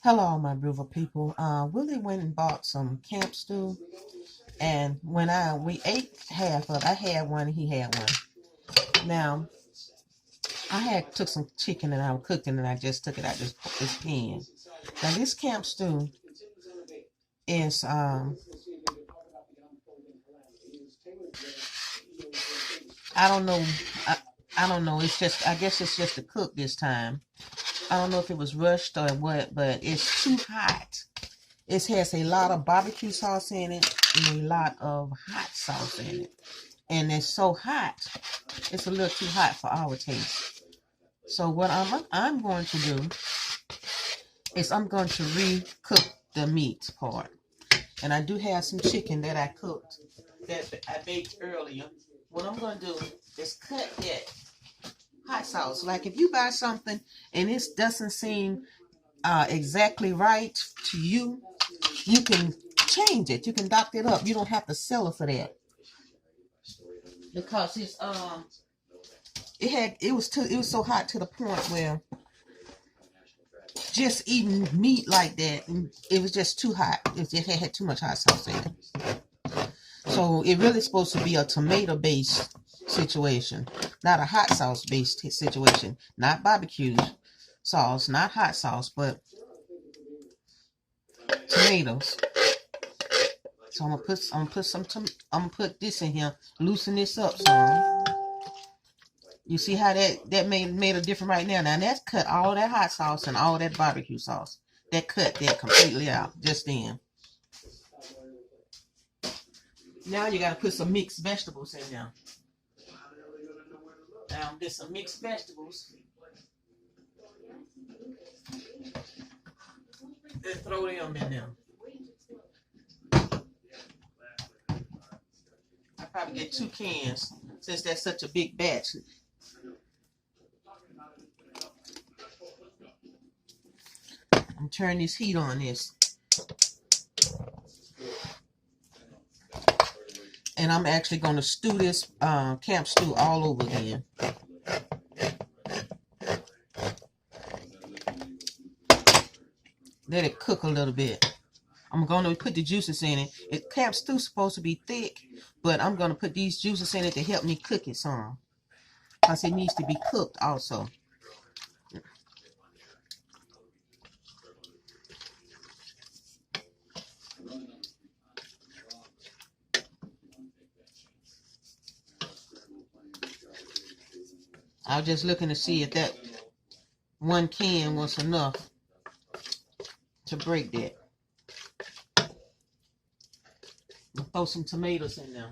Hello, my beautiful people. Willie went and bought some camp stew, and when we ate half of it, I had one, he had one. Now, I had took some chicken and I cooked it, and I just took it out this pan. Now, this camp stew is I don't know, I don't know. It's just I guess it's just a cook this time. I don't know if it was rushed or what, but it's too hot. It has a lot of barbecue sauce in it and a lot of hot sauce in it. And it's so hot, it's a little too hot for our taste. So what I'm going to do is I'm going to re-cook the meat part. And I do have some chicken that I cooked, that I baked earlier. What I'm going to do is cut that hot sauce. Like if you buy something and it doesn't seem exactly right to you, you can change it. You can doctor it up. You don't have to settle for that, because it was so hot to the point where just eating meat like that, it was just too hot. It had too much hot sauce in it. So it really supposed to be a tomato based situation, not a hot sauce based situation. Not barbecue sauce, not hot sauce, but tomatoes. So I'm gonna put this in here, loosen this up some. You see how that made a difference right now. Now that's cut all that hot sauce and all that barbecue sauce. That cut that completely out just then. Now you gotta put some mixed vegetables in there. Now there's some mixed vegetables. And throw them in there. I probably get 2 cans since that's such a big batch. I'm turning this heat on this. And I'm actually going to stew this camp stew all over again. Let it cook a little bit. I'm going to put the juices in it. Camp stew's supposed to be thick, but I'm going to put these juices in it to help me cook it some, because it needs to be cooked also. I was just looking to see if that 1 can was enough to break that. I'll throw some tomatoes in there.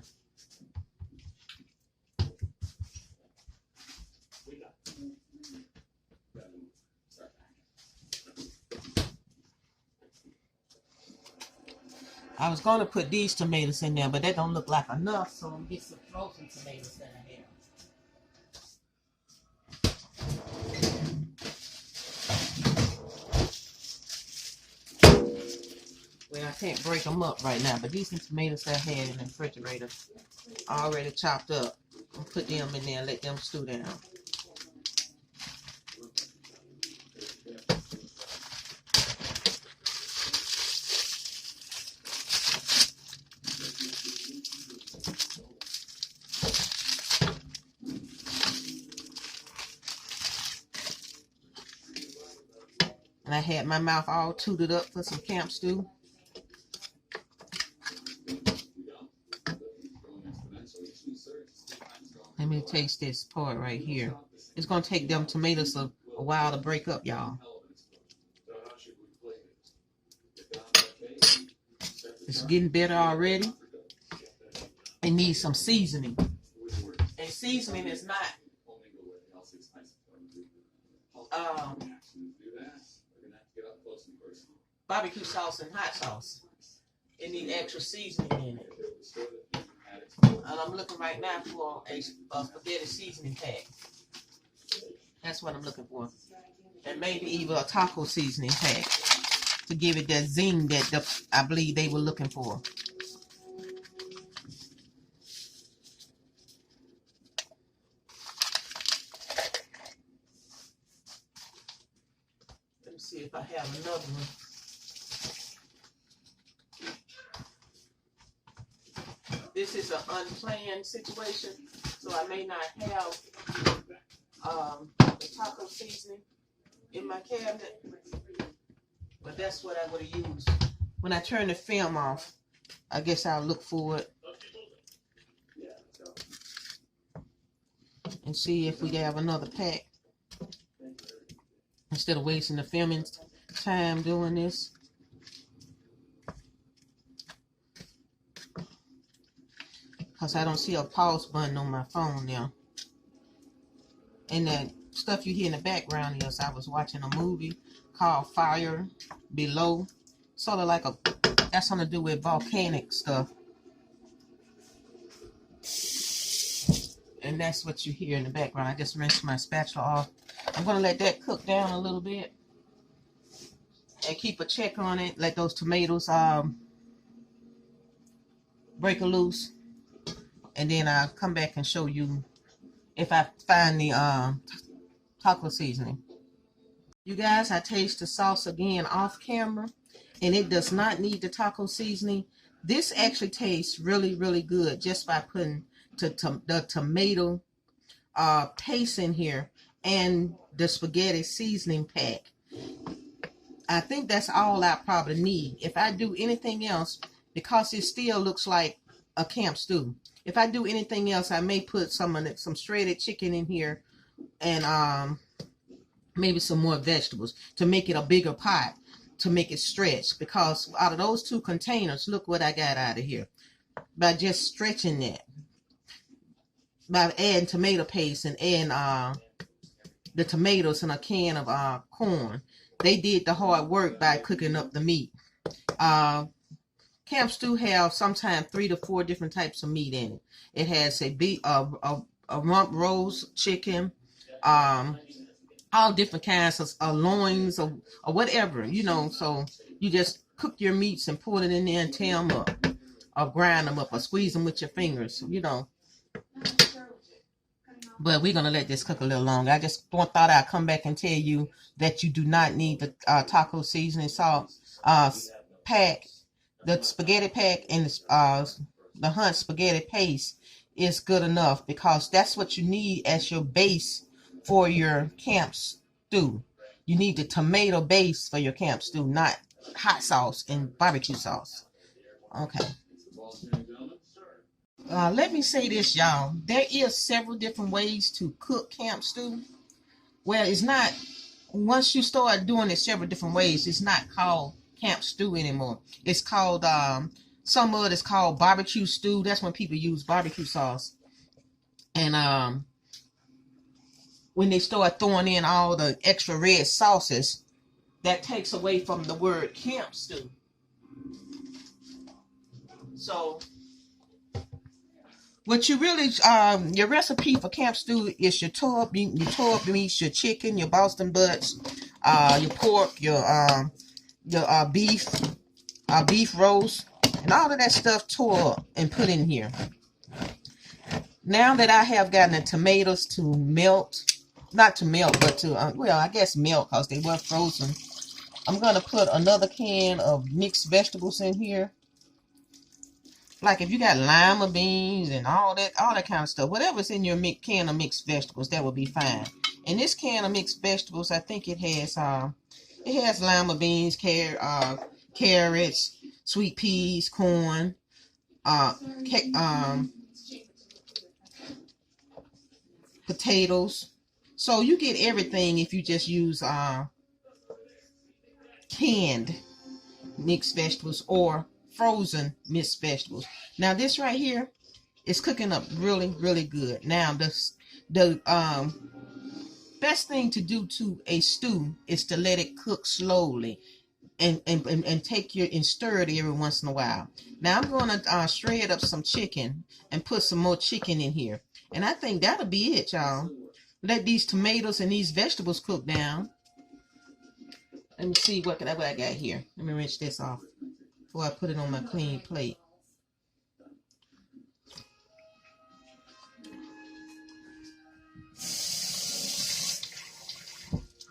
I was going to put these tomatoes in there, but that don't look like enough, so I'm going to get some frozen tomatoes that I have. Well, I can't break them up right now, but these are tomatoes that I had in the refrigerator, already chopped up. I'll put them in there and let them stew down. And I had my mouth all tooted up for some camp stew. Let me taste this part right here. It's going to take them tomatoes a while to break up, y'all. It's getting better already. It needs some seasoning. And seasoning is not barbecue sauce and hot sauce. It needs extra seasoning in it. And I'm looking right now for a spaghetti seasoning pack. That's what I'm looking for. And maybe even a taco seasoning pack to give it that zing that I believe they were looking for. Let me see if I have another one. This is an unplanned situation, so I may not have the taco seasoning in my cabinet, but that's what I would have used. When I turn the film off, I guess I'll look for it and see if we have another pack instead of wasting the filming time doing this. Because I don't see a pause button on my phone now. And that stuff you hear in the background is I was watching a movie called Fire Below. Sort of like that's something to do with volcanic stuff. And that's what you hear in the background. I just rinsed my spatula off. I'm going to let that cook down a little bit. And keep a check on it. Let those tomatoes break loose. And then I'll come back and show you if I find the taco seasoning. You guys, I taste the sauce again off camera. And it does not need the taco seasoning. This actually tastes really, really good just by putting the tomato paste in here and the spaghetti seasoning pack. I think that's all I probably need. If I do anything else, because it still looks like a camp stew. If I do anything else, I may put some shredded chicken in here and maybe some more vegetables to make it a bigger pot, to make it stretch. Because out of those two containers, look what I got out of here. By just stretching that, by adding tomato paste and adding the tomatoes and a can of corn, they did the hard work by cooking up the meat. Camp stew have sometimes 3 to 4 different types of meat in it. It has a rump roast chicken, all different kinds of loins or whatever, you know. So you just cook your meats and pour it in there and tear them up, or grind them up, or squeeze them with your fingers, you know. But we're gonna let this cook a little longer. I just thought I'd come back and tell you that you do not need the taco seasoning salt pack. The spaghetti pack and the Hunt spaghetti paste is good enough, because that's what you need as your base for your camp stew. You need the tomato base for your camp stew, not hot sauce and barbecue sauce. Okay. Let me say this, y'all. There is several different ways to cook camp stew. Well, it's not, once you start doing it several different ways, it's not called camp stew anymore. It's called, some of it is called barbecue stew. That's when people use barbecue sauce. And when they start throwing in all the extra red sauces, that takes away from the word camp stew. So what you really, your recipe for camp stew is your tore up meats, your chicken, your Boston butts, your pork, your beef roast, and all of that stuff tore up and put in here. Now that I have gotten the tomatoes to melt, not to melt, but to, well, I guess melt, because they were frozen, I'm going to put another can of mixed vegetables in here. Like if you got lima beans and all that kind of stuff, whatever's in your can of mixed vegetables, that would be fine. In this can of mixed vegetables, I think it has lima beans, carrots, sweet peas, corn, potatoes. So you get everything if you just use canned mixed vegetables or frozen mixed vegetables. Now this right here is cooking up really, really good. Now the best thing to do to a stew is to let it cook slowly and stir it every once in a while. Now I'm going to shred up some chicken and put some more chicken in here, and I think that'll be it, y'all. Let these tomatoes and these vegetables cook down. Let me see what I got here. Let me rinse this off before I put it on my clean plate.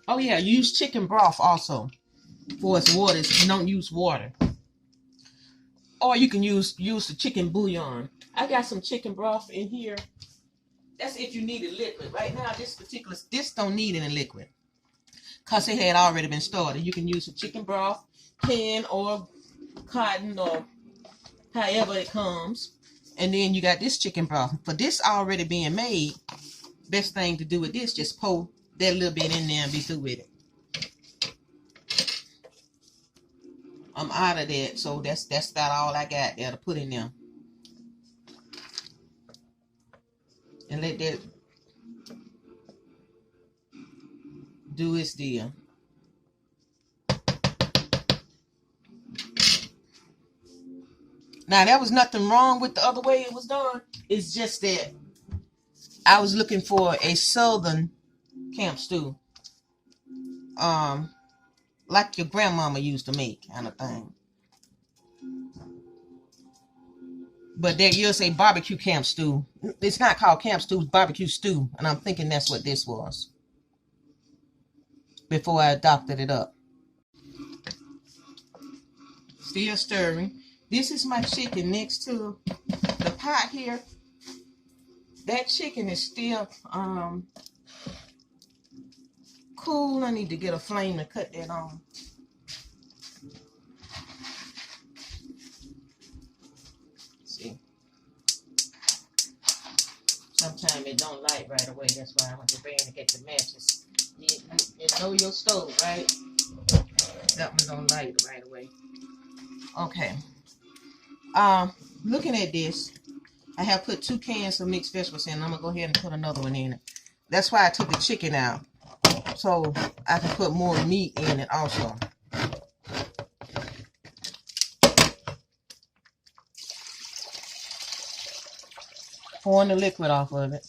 Oh yeah, use chicken broth also for its water. You don't use water. Or you can use the chicken bouillon. I got some chicken broth in here. That's if you need a liquid. Right now, this don't need any liquid, because it had already been started. You can use a chicken broth can or cotton or however it comes. And then you got this chicken broth. For this already being made, best thing to do with this, just pour that little bit in there and be through with it. I'm out of that, so that's about all I got there to put in there. And let that do its deal. Now, there was nothing wrong with the other way it was done. It's just that I was looking for a southern camp stew. Like your grandmama used to make, kind of thing. But there is a barbecue camp stew. It's not called camp stew, it's barbecue stew. And I'm thinking that's what this was, before I adopted it up. Still stirring. This is my chicken next to the pot here. That chicken is still cool. I need to get a flame to cut that on. See. Sometimes it don't light right away. That's why I went to bed to get the matches. You know your stove, right? That one don't light right away. Okay. Looking at this, I have put 2 cans of mixed vegetables in. I'm gonna go ahead and put another one in it. That's why I took the chicken out, so I can put more meat in it also. Pouring the liquid off of it.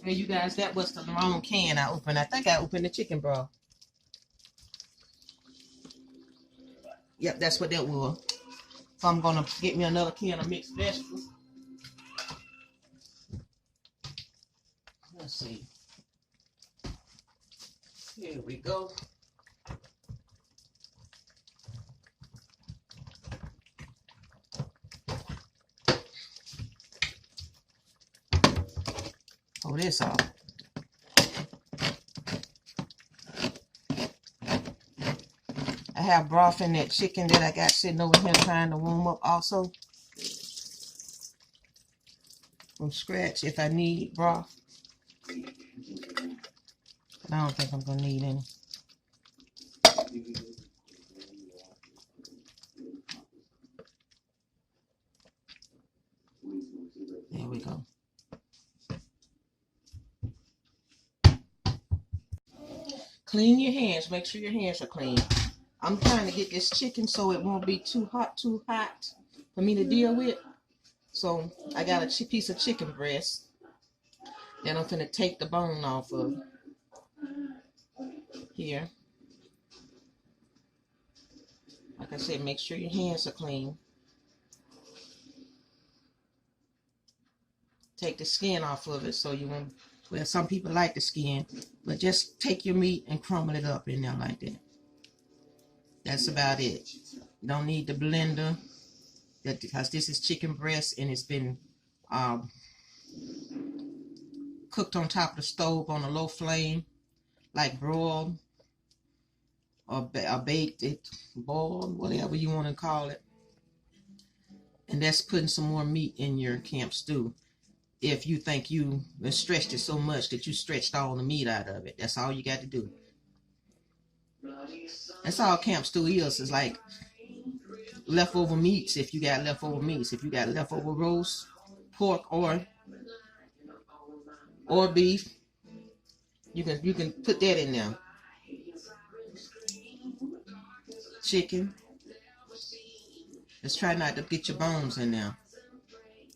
And you guys, that was the wrong can I opened. I think I opened the chicken broth. Yep, that's what that was. So I'm gonna get me another can of mixed vegetables. Let's see. Here we go. Pull this off. I have broth in that chicken that I got sitting over here trying to warm up also. From scratch if I need broth. But I don't think I'm going to need any. There we go. Clean your hands. Make sure your hands are clean. I'm trying to get this chicken so it won't be too hot for me to deal with. So I got a piece of chicken breast. Then I'm finna take the bone off of here. Like I said, make sure your hands are clean. Take the skin off of it so you won't, well, some people like the skin, but just take your meat and crumble it up in there like that. That's about it. Don't need the blender, because this is chicken breast and it's been cooked on top of the stove on a low flame, like broiled or baked, it boiled, whatever you want to call it. And that's putting some more meat in your camp stew. If you think you stretched it so much that you stretched all the meat out of it, that's all you got to do. That's all camp stew is. It's like leftover meats. If you got leftover meats, if you got leftover roast pork or beef, you can put that in there. Chicken. Just try not to get your bones in there.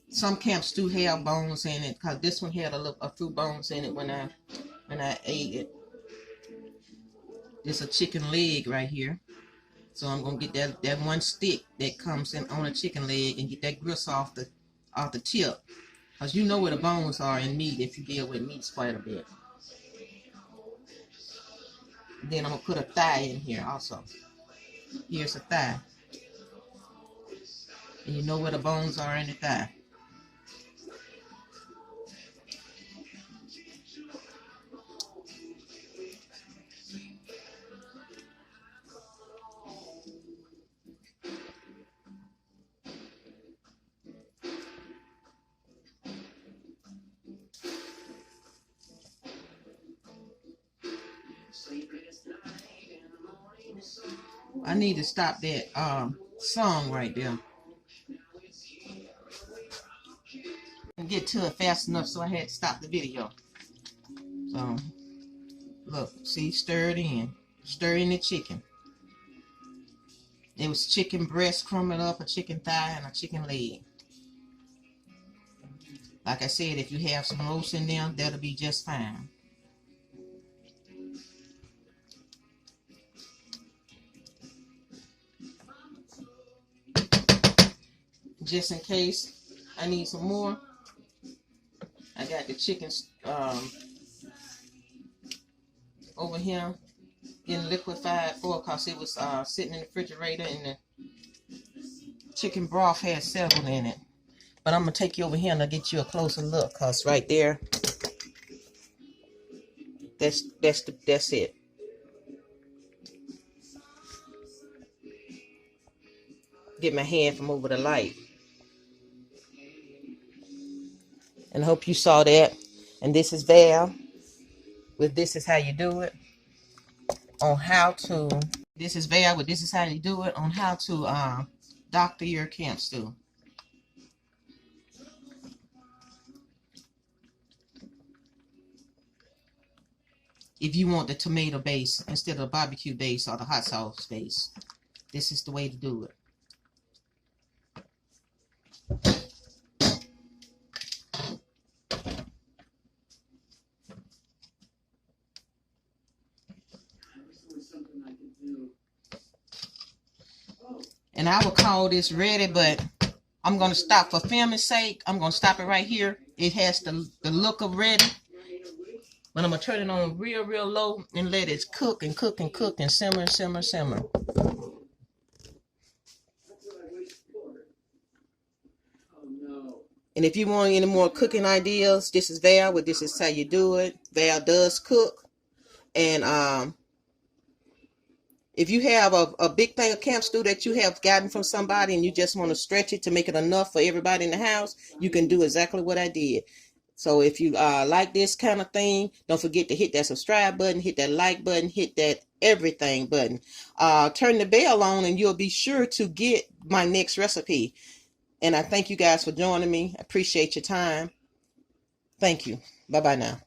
Some camp stew have bones in it, because this one had a few bones in it when I ate it. It's a chicken leg right here. So I'm gonna get that one stick that comes in on a chicken leg and get that gristle off the tip. Because you know where the bones are in meat if you deal with meats quite a bit. Then I'm going to put a thigh in here also. Here's a thigh. And you know where the bones are in the thigh. I need to stop that song right there. And get to it fast enough, so I had to stop the video. So look, see, stir it in. Stir in the chicken. It was chicken breast crumbling up, a chicken thigh, and a chicken leg. Like I said, if you have some roast in there, that'll be just fine. Just in case I need some more, I got the chicken over here getting liquefied for, because it was sitting in the refrigerator and the chicken broth had settled in it. But I'm going to take you over here and I'll get you a closer look, because right there, that's it. Get my hand from over the light. And I hope you saw that. And this is Val with This Is How You Do It. On how to, this is Val with This Is How You Do It, on how to doctor your camp stew. If you want the tomato base instead of the barbecue base or the hot sauce base, this is the way to do it. And I would call this ready, but I'm going to stop for filming's sake. I'm going to stop it right here. It has the look of ready. But I'm going to turn it on real, real low and let it cook and cook and cook and simmer and simmer and simmer. And if you want any more cooking ideas, this is Val with This Is How You Do It. Val does cook. And if you have a big thing of camp stew that you have gotten from somebody and you just want to stretch it to make it enough for everybody in the house, you can do exactly what I did. So if you like this kind of thing, don't forget to hit that subscribe button, hit that like button, hit that everything button. Turn the bell on and you'll be sure to get my next recipe. And I thank you guys for joining me. I appreciate your time. Thank you. Bye-bye now.